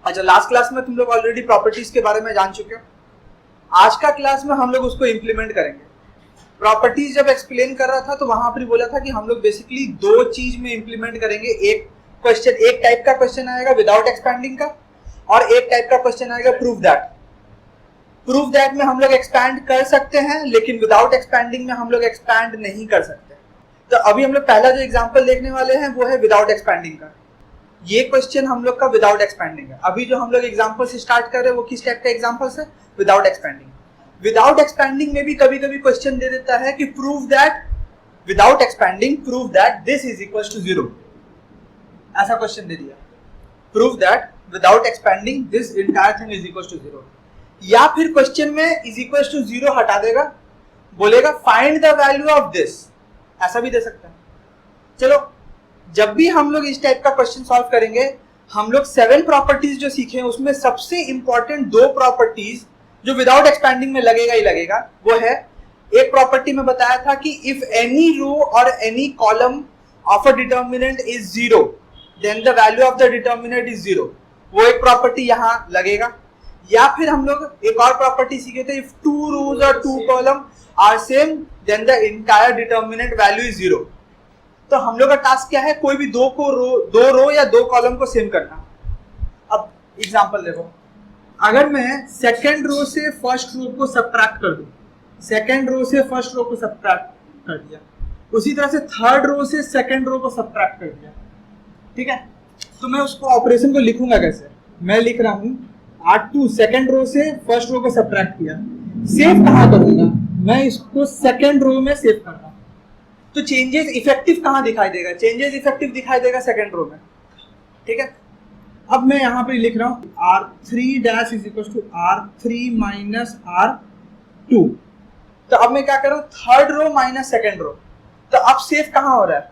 अच्छा, last class में तुम लोग ऑलरेडी प्रॉपर्टीज के बारे में जान चुके हो। आज का क्लास में हम लोग उसको इम्प्लीमेंट करेंगे। प्रॉपर्टीज जब एक्सप्लेन कर रहा था तो वहां पर बोला था कि हम लोग बेसिकली दो चीज में इम्प्लीमेंट करेंगे। एक टाइप का क्वेश्चन आएगा विदाउट एक्सपैंडिंग का, और एक टाइप का क्वेश्चन आएगा प्रूव दैट। प्रूव दैट में हम लोग एक्सपैंड कर सकते हैं, लेकिन विदाउट एक्सपैंडिंग में हम लोग एक्सपैंड नहीं कर सकते। तो अभी हम लोग पहला जो एग्जांपल देखने वाले हैं वो है विदाउट एक्सपैंडिंग का। ये क्वेश्चन हम लोग का विदाउट एक्सपैंडिंग है। अभी जो हम लोग एग्जांपल से स्टार्ट कर रहे हैं वो किस टाइप का एग्जांपल है? Without expanding. विदाउट एक्सपैंडिंग में भी कभी कभी क्वेश्चन दे देता है कि prove that without expanding prove that this is equal to 0। ऐसा क्वेश्चन दे दिया, prove that without expanding this entire thing is equal to 0। या फिर क्वेश्चन में इज इक्वल टू 0 हटा देगा, बोलेगा find the value of this. ऐसा भी दे सकता है। चलो, जब भी हम लोग इस टाइप का क्वेश्चन सॉल्व करेंगे, हम लोग 7 प्रॉपर्टीज जो सीखे हैं उसमें सबसे इंपॉर्टेंट 2 प्रॉपर्टीज जो विदाउट एक्सपैंडिंग में लगेगा ही लगेगा, वो है, एक प्रॉपर्टी में बताया था कि इफ एनी रो और any column of a determinant is 0 then the value of the determinant is 0। वो एक प्रॉपर्टी यहाँ लगेगा। या फिर हम लोग एक और प्रॉपर्टी सीखे थे, इफ 2 रोज और 2 column are same then the entire determinant value is 0। तो हम लोग का टास्क क्या है? कोई भी दो रो या 2 कॉलम को सेम करना। अब एग्जांपल देखो, अगर मैं सेकंड रो से फर्स्ट रो को सबट्रैक्ट कर दूं, सेकंड रो से फर्स्ट रो को सबट्रैक्ट कर दिया, उसी तरह से थर्ड रो से सेकंड रो को सबट्रैक्ट कर दिया, ठीक है, तो मैं उसको ऑपरेशन को लिखूंगा कैसे? मैं लिख रहा हूं R2 सेकंड रो से फर्स्ट रो को सबट्रैक्ट किया। सेव कहां करूंगा? मैं इसको सेकंड रो में सेव कर रहा हूं। तो चेंजेस इफेक्टिव कहां दिखाई देगा? चेंजेस इफेक्टिव दिखाई देगा सेकंड रो में, ठीक है। अब मैं यहां पे लिख रहा हूं R3 dash is equal to R3 minus R2। तो अब मैं क्या कर रहा हूं? Third row minus second row. तो अब सेव कहां हो रहा है?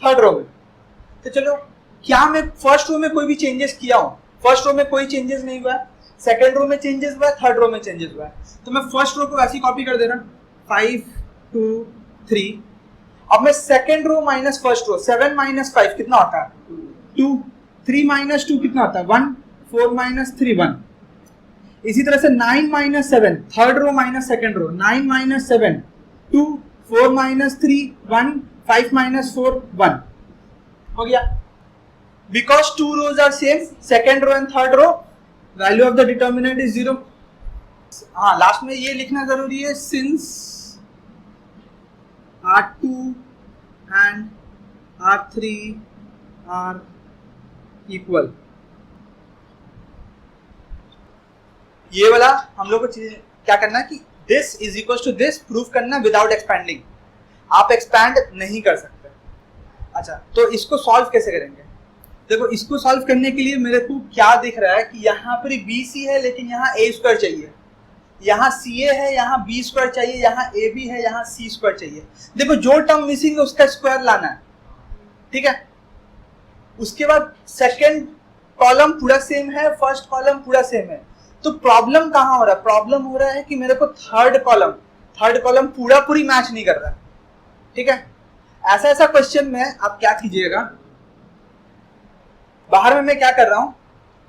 थर्ड रो में। तो चलो, क्या मैं फर्स्ट रो में कोई भी चेंजेस किया हूं? फर्स्ट रो में कोई चेंजेस नहीं हुआ है, सेकंड रो में चेंजेस हुआ है, थर्ड रो में चेंजेस हुआ है। तो मैं फर्स्ट रो को ऐसे कॉपी कर दे रहा हूं, 5 2 3। अब मैं second row minus first row, 7 minus 5 कितना होता है? 2। 3 माइनस 2 कितना होता है? 1। 4 माइनस 3 1। इसी तरह से 9 minus 7, third row minus second row, 9 minus 7 2, 4 minus 3 1, 5 minus 4 1। हो गया। Because 2 rows are same, second row and third row, value of the determinant is 0. हाँ, लास्ट में ये लिखना जरूरी है, since R2 and R3 are equal। ये वाला हम लोग को क्या करना है कि this is equals to this proof करना विदाउट एक्सपैंडिंग। आप एक्सपैंड नहीं कर सकते। अच्छा, तो इसको सॉल्व कैसे करेंगे? देखो, इसको सॉल्व करने के लिए मेरे को क्या दिख रहा है कि यहाँ पर BC है लेकिन यहाँ A स्क्वायर चाहिए, यहाँ CA है, यहाँ B स्क्वायर चाहिए, यहाँ AB है, यहाँ C स्क्वायर चाहिए। देखो, जो टर्म मिसिंग है उसका स्क्वायर लाना है, ठीक है। उसके बाद सेकंड कॉलम पूरा सेम है, फर्स्ट कॉलम पूरा सेम है। तो प्रॉब्लम कहाँ हो रहा है? प्रॉब्लम हो रहा है कि मेरे को थर्ड कॉलम पूरी मैच नहीं कर रहा है, ठीक है। ऐसा क्वेश्चन में आप क्या कीजिएगा, बाहर में मैं क्या कर रहा हूं,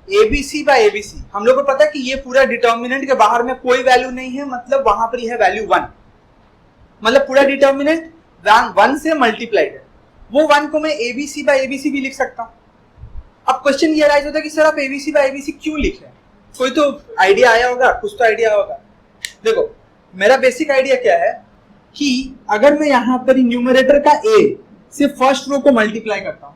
ABC बाय ABC। हम लोग को पता है कि ये पूरा डिटर्मिनेंट के बाहर में कोई वैल्यू नहीं है, मतलब वहां पर ये है वैल्यू 1, मतलब पूरा डिटर्मिनेंट 1 से मल्टीप्लाइड है। वो 1 को मैं ABC बाय ABC भी लिख सकता हूं। अब क्वेश्चन ये राइज होता है कि सर आप ABC बाय ABC क्यों लिख रहे हैं? कोई तो आइडिया आया होगा, कुछ तो आइडिया होगा। देखो, मेरा बेसिक आइडिया क्या है कि अगर मैं यहां पर न्यूमरेटर का A से फर्स्ट रो को मल्टीप्लाई करता हूं,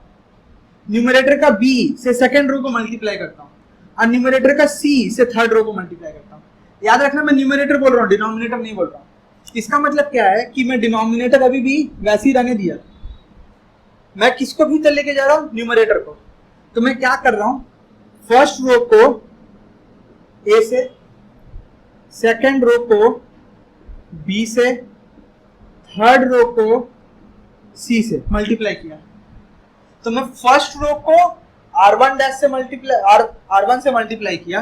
न्यूमरेटर का B से सेकंड रो को मल्टीप्लाई करता हूं, और न्यूमरेटर का C से थर्ड रो को मल्टीप्लाई करता हूं। याद रखना, मैं न्यूमरेटर बोल रहा हूं, डिनोमिनेटर नहीं बोल रहा हूं। इसका मतलब क्या है कि मैं डिनोमिनेटर अभी भी वैसे ही रहने दिया, मैं किसको भीतर लेके जा रहा हूं? न्यूमरेटर को। तो मैं क्या कर रहा हूं, फर्स्ट रो को A से, सेकंड रो को B से, थर्ड रो को C से मल्टीप्लाई किया। तो मैं फर्स्ट रो को R1 डैश से R1 से मल्टीप्लाई किया।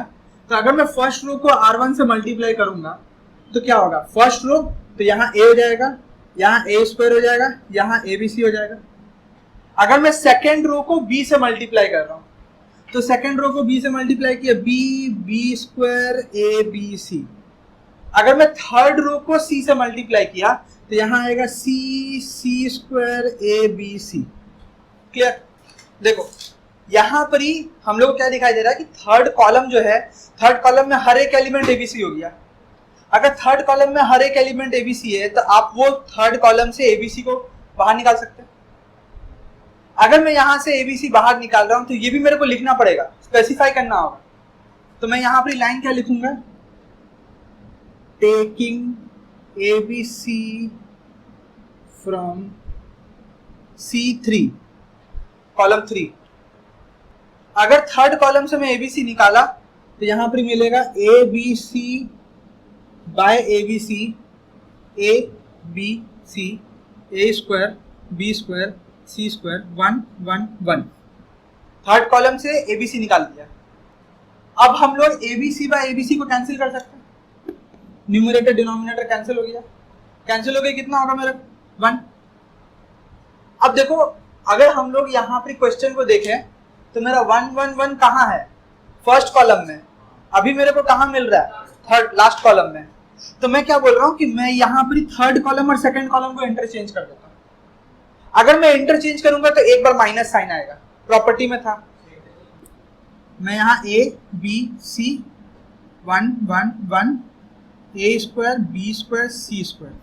तो अगर मैं फर्स्ट रो को R1 से मल्टीप्लाई करूंगा तो क्या होगा? फर्स्ट रो तो यहाँ A हो जाएगा, यहाँ A स्क्वायर हो जाएगा, यहाँ ABC हो जाएगा। अगर मैं सेकेंड रो को B से मल्टीप्लाई कर रहा हूं तो सेकंड रो को बी से मल्टीप्लाई किया, B square A B C. अगर मैं थर्ड रो को सी से मल्टीप्लाई किया तो यहां आएगा C square A B C. Clear? देखो यहां पर ही हम लोग को क्या दिखाई दे रहा है कि थर्ड कॉलम जो है, थर्ड कॉलम में हर एक एलिमेंट एबीसी हो गया। अगर थर्ड कॉलम में हर एक एलिमेंट एबीसी है तो आप वो थर्ड कॉलम से एबीसी को बाहर निकाल सकते हैं। अगर मैं यहां से एबीसी बाहर निकाल रहा हूं तो ये भी मेरे को लिखना पड़ेगा, स्पेसिफाई करना होगा। तो मैं यहां पर लाइन क्या लिखूंगा, taking ABC from C3 column 3। अगर थर्ड कॉलम से मैं एबीसी निकाला तो यहां पर मिलेगा ABC by ABC, A B C, A square B square C square 1 1 1। Third column से एबीसी निकाल दिया। अब हम लोग एबीसी बाय एबीसी को कैंसिल कर सकते हैं, न्यूमरेटर डिनोमिनेटर कैंसिल हो गया। कैंसिल हो गया, कितना होगा मेरा 1। अब देखो अगर हम लोग यहाँ पर क्वेश्चन को देखें तो मेरा 1 1 1 कहाँ है, फर्स्ट कॉलम में। अभी मेरे को कहाँ मिल रहा है, थर्ड लास्ट कॉलम में। तो मैं क्या बोल रहा हूँ कि मैं यहाँ पर थर्ड कॉलम और सेकंड कॉलम को इंटरचेंज कर देता हूँ। अगर मैं इंटरचेंज करूंगा तो एक बार माइनस साइन आएगा, प्रॉपर्टी में था। मैं यहाँ A B C 1 1 1 A square B square C square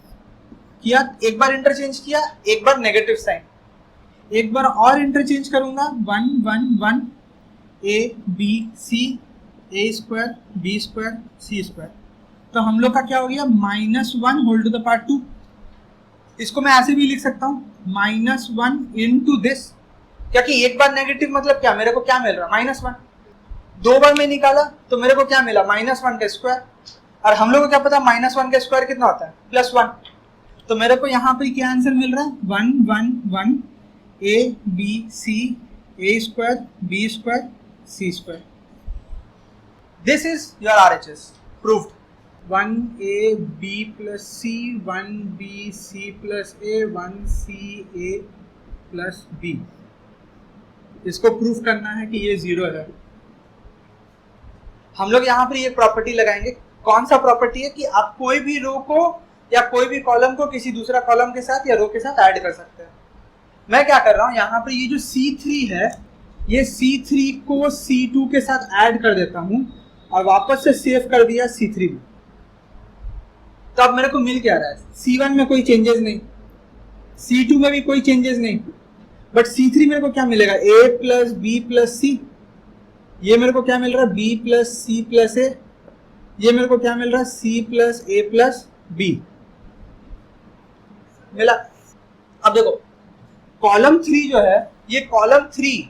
किया, एक बार इंटरचेंज किया, एक बार नेगेटिव साइन, एक बार और इंटरचेंज करूंगा 1 1 1 A B C A square B square C square. तो हम लोग का क्या हो गया, -1 होल टू द पावर 2। इसको मैं ऐसे भी लिख सकता हूँ -1 इंटू दिस, क्योंकि एक बार नेगेटिव मतलब क्या, मेरे को क्या मिल रहा है -1। दो बार मैं निकाला तो मेरे को क्या मिला, -1 का स्क्वायर। और हम लोग को क्या पता -1 का स्क्वायर कितना होता है, +1। तो मेरे को यहाँ पर क्या आंसर मिल रहा है, 1 1 1 A B C A square B square C square. This is your RHS proved. 1ab plus c, 1bc plus a, 1ca plus b। इसको प्रूफ करना है कि ये 0 है। हम लोग यहाँ पर ये प्रॉपर्टी लगाएंगे। कौन सा प्रॉपर्टी है कि आप कोई भी रो को या कोई भी कॉलम को किसी दूसरा कॉलम के साथ या रो के साथ ऐड कर सकते हैं। मैं क्या कर रहा हूँ, यहाँ पर ये जो C3 है, ये C3 को C2 के साथ ऐड कर देता हूँ और वापस से सेव कर दिया C3 में। तो अब मेरे को मिल क्या रहा है, C1 में कोई चेंजेस नहीं, C2 में भी कोई चेंजेस नहीं, बट C3 मेरे को क्या मिलेगा, a प्लस बी प्लस सी। ये मेरे को क्या मिल रहा है, b प्लस सी प्लस ए। ये मेरे को क्या मिल रहा है, c प्लस ए प्लस बी मिला। अब देखो कॉलम 3 जो है, ये कॉलम 3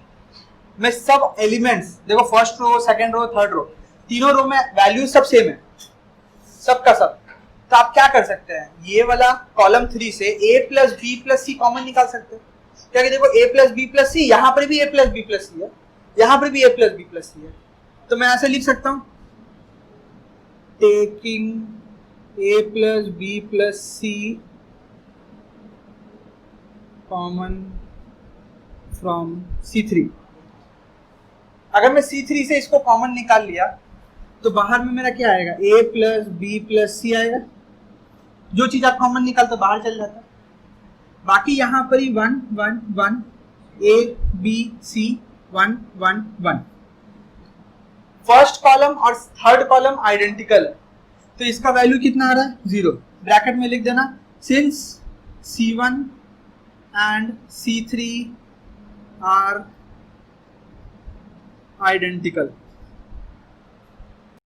में सब एलिमेंट्स देखो, first row second row third row, तीनों रो में वैल्यू सब सेम है, सबका सब। तो आप क्या कर सकते हैं, ये वाला कॉलम 3 से a plus B plus C common निकाल सकते हैं। क्या कि देखो a plus B plus C, यहाँ पर भी a plus B plus C है, यहाँ पर भी a plus B plus C है। तो मैं ऐसे लिख सकता हूँ, taking a plus B plus C common from C3। अगर मैं C3 से इसको कॉमन निकाल लिया तो बाहर में मेरा क्या आएगा, a प्लस बी प्लस सी आएगा। जो चीज आप कॉमन निकालते बाहर चल जाता है। बाकी यहाँ पर ही 1 1 1 a b c 1 1 1। First column और थर्ड कॉलम आइडेंटिकल है, तो इसका वैल्यू कितना आ रहा है, 0। ब्रैकेट में लिख देना, since C1 and C3 are identical.